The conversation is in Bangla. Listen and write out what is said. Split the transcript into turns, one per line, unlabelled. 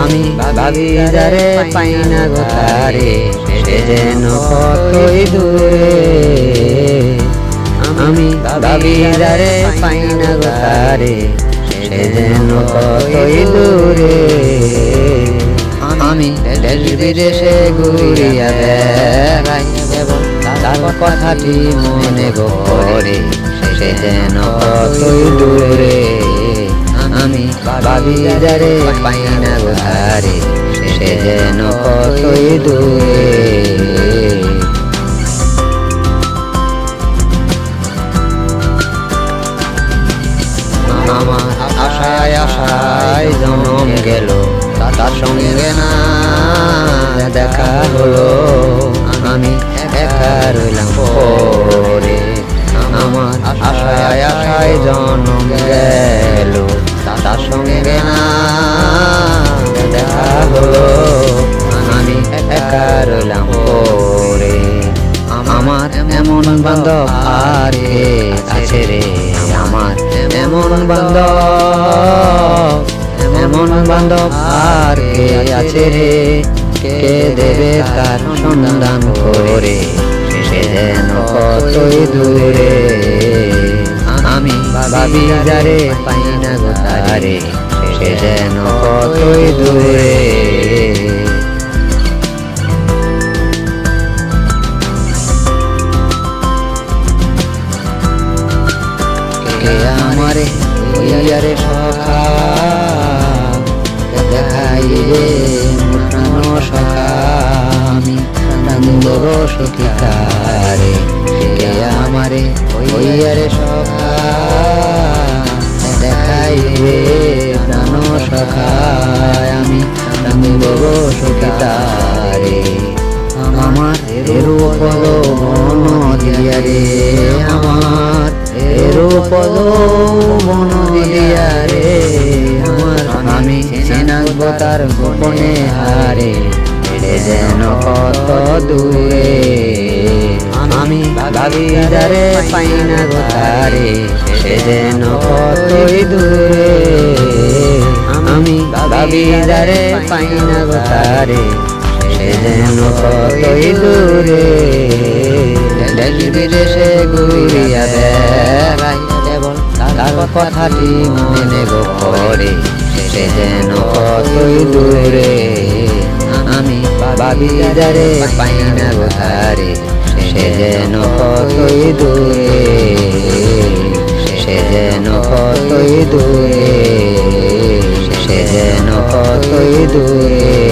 আমি ভাবি যারে পাই না গো তারে, সে যেন কতই দূরে। আমি ভাবি যারে পাই না গো তারে, সে যেন কতই দূরে। আমি দেশ বিদেশে ঘুরিয়া বেড়াই এবং তার কথাটি মনে গো পড়ে, সে যেন কতই দূরে। আমি ভাবি যারে পাই না গো তারে, সে যেন কতই দূরে। আমার আশায় আশায় জনম গেল, তার সঙ্গে না দেখা হলো, আমি একা রইলাম পরে। আমার আশায় আশায় জনম গেল, তার সঙ্গে না দেখা হলো, আমি একা রইলাম পরে। আমার এমন বান্ধব আর কে আছে রে, আমার এমন বান্ধব, এমন বান্ধব আর কে আছে রে, কে দেবে তার সন্ধান করে, সে যেন কতই দূরে। আমি ভাবি যারে পাই না গো তারে, সে যেন কতই দূরে। কে আমারে ওইয়ারে সখা দেখাইবে মুখানো সখা, আমি রাঙব সখী তারে। কে আমারে ওইয়ারে সখা দেখাইবে প্রাণ সখা, আমি রাঙব সখী তারে। আমার রূপদ বন দিয়া রে, আমার রূপদ বন দিয়া রে, আমার আমি চিনাব তার গোপনে হারে, সে যেন কত দূরে। আমি ভাবি যারে পাই না গো তারে, সে যেন কতই দূরে। আমি ভাবি যারে পাই না গো তারে, সে যেন কতই দূরে। দেশ বিদেশে ঘুরিয়া বেড়াই এবং তার কথাটি মনে গো পড়ে, সে যেন কতই দূরে। আমি ভাবি যারে পাই না গো তারে, সে যেন কতই দূরে, সে যেন কতই দূরে, সে যেন কতই দূরে।